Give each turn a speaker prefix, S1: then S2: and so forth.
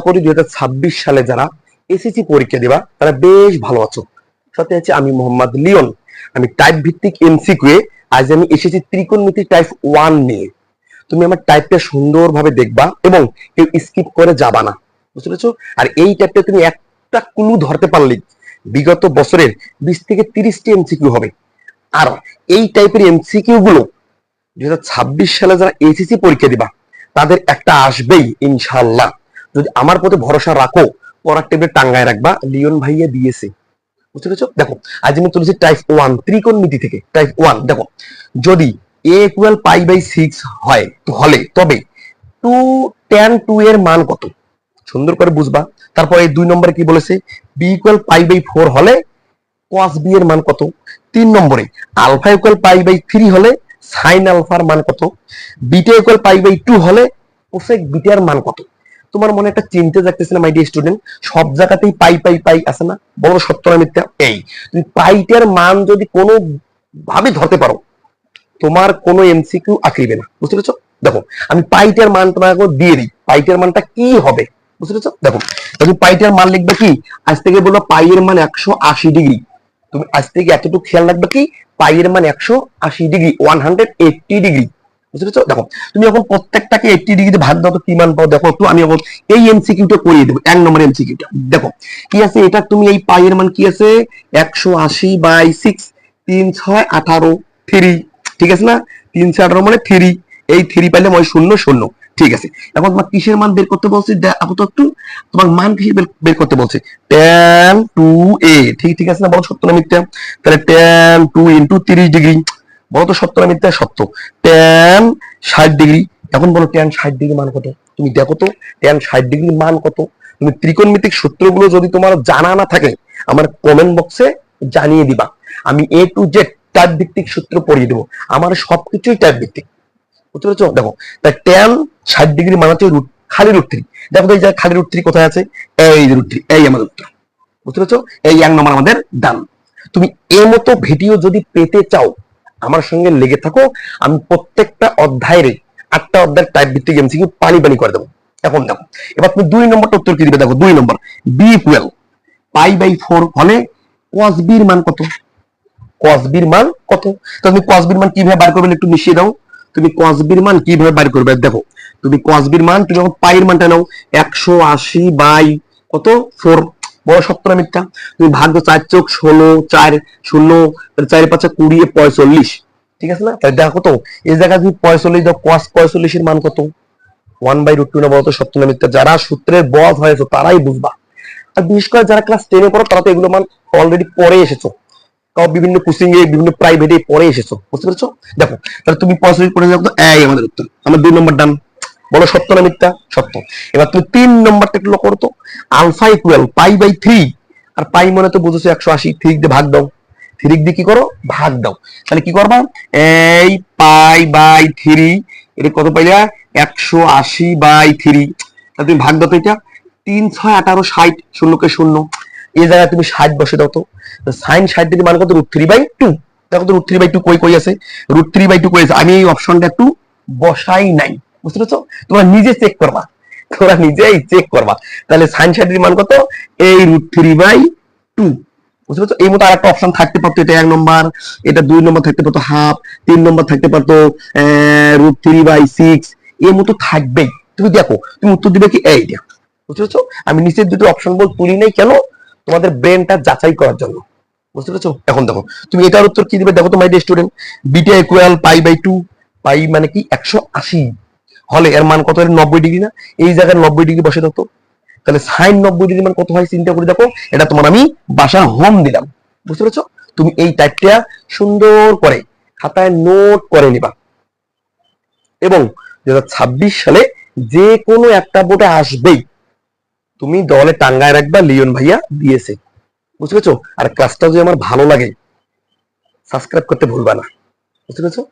S1: করি 2026 সালে যারা এসএসসি পরীক্ষা দিবা তারা বেশ ভালো আছো। সাথে আছে আমি মোহাম্মদ লিওন। আমি টাইপ ভিত্তিক এমসিকিউ আজ আমি এসেছি ত্রিকোণমিতি টাইপ 1 নিয়ে। তুমি আমার টাইপটা সুন্দরভাবে দেখবা এবং কেউ স্কিপ করে যাবা না, বুঝতে পেরেছো? আর এই টাইপটা তুমি একটা ক্লু ধরতে পারলে বিগত বছরের 20 থেকে 30টি এমসিকিউ হবে। আর এই টাইপের এমসিকিউ গুলো 2026 সালে যারা এসএসসি পরীক্ষা দিবা তাদের একটা আসবেই ইনশাআল্লাহ। যদি আমার প্রতি ভরসা রাখো, পড়ার টেবিলে টাঙ্গায় রাখবা, লিওন ভাইয়া দিয়েছে, বুঝতে পেরেছো? দেখো আজ আমি তুলেছি টাইপ 1 ত্রিকোণমিতি থেকে। টাইপ 1 দেখো, যদি a ইকুয়াল পাই বাই 6 হয় তবে 2 tan 2 এর মান কত? সুন্দর করে বুঝবা। তারপর এই 2 নম্বরে কি বলেছে, b ইকুয়াল পাই বাই 4 হলে cos b এর মান কত? 3 নম্বরে আলফা ইকুয়াল পাই বাই 3 হলে sin আলফার মান কত? বিটা ইকুয়াল পাই বাই 2 হলে কোসেক বিটার মান কত? তোমার মনে একটা চিন্তা জাগতেছে না মাই ডিয়ার স্টুডেন্ট? সব জায়গাতেই পাই পাই পাই আছে না? বলো সত্য না মিথ্যা? এই তুমি পাইটার মান যদি কোনো ভাবে ধরতে পারো, তোমার কোনো এমসিকিউ আঁকড়িবে না, বুঝতে পেরেছো? দেখো আমি পাইটার মান তোমাকে দিয়ে দিই, পাইটার মানটা কি হবে, বুঝতে পেরেছো? দেখো তুমি পাইটার মান লিখবে কি, আজ থেকে বলো পাই এর মান 180 ডিগ্রি। তুমি আজ থেকে এতটুকু খেয়াল রাখবে কি, পাই এর মান 180 ডিগ্রি, 180 ডিগ্রি, বুঝতে পেরেছো? দেখো তুমি এখন প্রত্যেকটাকে 80 ডিগ্রিতে ভাগ দাও তো কি মান পাও দেখো একটু। আমি এখন এই এমসিকিউটা করিয়ে দেবো, 1 নম্বর এমসিকিউটা। দেখো কি আছে, এটা তুমি এই পাই এর মান কি আছে, 180 বাই 6, 3 6 18 3, ঠিক আছে না? 3 6 18 মানে 3, এই 3 পাইলে মই 0 0, ঠিক আছে। এখন তোমার কিসের মান বের করতে বলছে আপাতত একটু, তোমার মান কি বের করতে বলছে, tan 2a, ঠিক আছে না? বলো সত্য না মিথ্যা? তাহলে tan 2 ইনটু 30 ডিগ্রি, বলো তো সত্য না মিথ্যা? সত্য। tan 60 ডিগ্রি, এখন বলো tan 60 ডিগ্রি মান কত? তুমি দেখো তো tan 60 ডিগ্রি মান কত। তুমি ত্রিকোণমিতিক সূত্রগুলো যদি তোমার জানা না থাকে আমার কমেন্ট বক্সে জানিয়ে দিবা, আমি A to Z টাইপ ভিত্তিক সূত্র পড়িয়ে দেবো। আমার সবকিছুই টাইপ ভিত্তিক, বুঝতে পেরেছো? দেখো তাই tan 60 ডিগ্রি মান হচ্ছে খালি √3। দেখো তো এই যে খালি √3 কোথায় আছে, এই যে √3, এই আমাদের উত্তর, বুঝতে পেরেছো? এই 1 নম্বর আমাদের ডান। তুমি এই মতো ভিডিও যদি পেতে চাও আমার সঙ্গে লেগে থাকো, আমি প্রত্যেকটা অধ্যায়ের 8টা অধ্যায়ের টাইপ ভিত্তিক এমসিকিউ পানি করে দেবো। এখন দেখো এবার তুমি 2 নম্বরটা উত্তর কি দিবে, দেখো 2 নম্বর, b ইকুয়াল পাই বাই 4 হলে cos b এর মান কত? cos b এর মান কত? তো তুমি cos b এর মান কিভাবে বার করবে একটু মিশিয়ে দাও। তুমি cos b এর মান কিভাবে বার করবে, দেখো তুমি cos b এর মান, তুমি যখন পাই এর মানটা নাও 180 বাই কত 4, বড় সত্য না মিথ্যা? তুমি ভাগ দাও 4 চোখ 16, 4 0, 4 5 20 45, ঠিক আছে না? তাহলে দেখো তো এই জায়গায় তুমি 45 দাও, cos 45 এর মান কত? 1/√2 না? বলতো সত্য না মিথ্যা? যারা সূত্রের বস হয়েছে তারাই বুঝবা। আর বিশেষ করে যারা ক্লাস 10 এ পড়ো তারা তো এগুলো মান অলরেডি পড়ে এসেছো, বিভিন্ন কোচিং এ বিভিন্ন প্রাইভেটে পড়ে এসেছো, বুঝতে পেরেছো? দেখো তাহলে তুমি 45 পড়ে যাও তো, এই আমাদের উত্তর, আমার 2 নম্বর ডান। বলো সত্য না মিথ্যা? সত্য। এবার তুমি 3 নম্বরটা একটু লক্ষ্য করো তো, আলফা ইকুয়াল পাই বাই 3, আর পাই মানে তো বুঝেছো 180, 3 দিয়ে ভাগ দাও, 3 দিয়ে কি করো ভাগ দাও। তাহলে কি করবা, এই পাই বাই 3 এটা কত পাইলা, 180 বাই 3, তাহলে তুমি ভাগ দাও তো, এটা 3 6 18 60, 0 কে 0, এই জায়গায় তুমি 60 বসে দাও তো। সাইন 60 ডিগ্রি মান কত, √3/2। দেখো তো √3/2 কই আছে, √3/2 কই আছে? আমি এই অপশনটা একটু বসাই নাই, বুঝতে পেরেছো? তোমরা নিজে চেক করবা, তোমরা নিজেই চেক করবা। তাহলে সাইন 60 ডিগ্রি মান কত, এই √3/2, বুঝতে পেরেছো? এই মতো আরেকটা অপশন থাকতে পারতো, এটা 1 নম্বর, এটা 2 নম্বর থাকতে পারতো হাফ, 3 নম্বর থাকতে পারতো √3/6, এর মতো থাকবেই। তুমি দেখো তুমি উত্তর দিবে কি এইটা, বুঝতে পেরেছো? আমি নিচের দুটো অপশন বল তুলি নাই কেন, তোমাদের ব্রেনটা যাচাই করার জন্য, বুঝতে পেরেছো? এখন দেখো তুমি এটার উত্তর কি দিবে, দেখো তো my dear student, beta equal pi by 2, pi মানে কি 180 হলে এর মান কত, 90 ডিগ্রি না? এই জায়গায় 90 ডিগ্রি বসে দাও তো। তাহলে সাইন 90 ডিগ্রি মান কত হয় চিন্তা করে দেখো, এটা তোমার আমি বাসা হোম দিলাম, বুঝতে পেরেছো? তুমি এই টাইপটা সুন্দর করে খাতায় নোট করে নিবা এবং 2026 সালে যে কোনো একটা বোর্ডে আসবেই, তুমি দলে টাঙ্গায় রাখবা লিওন ভাইয়া দিয়েছে, বুঝতে পেরেছো? আর ক্লাসটা যদি আমার ভালো লাগে সাবস্ক্রাইব করতে ভুলবা না, বুঝতে পেরেছো?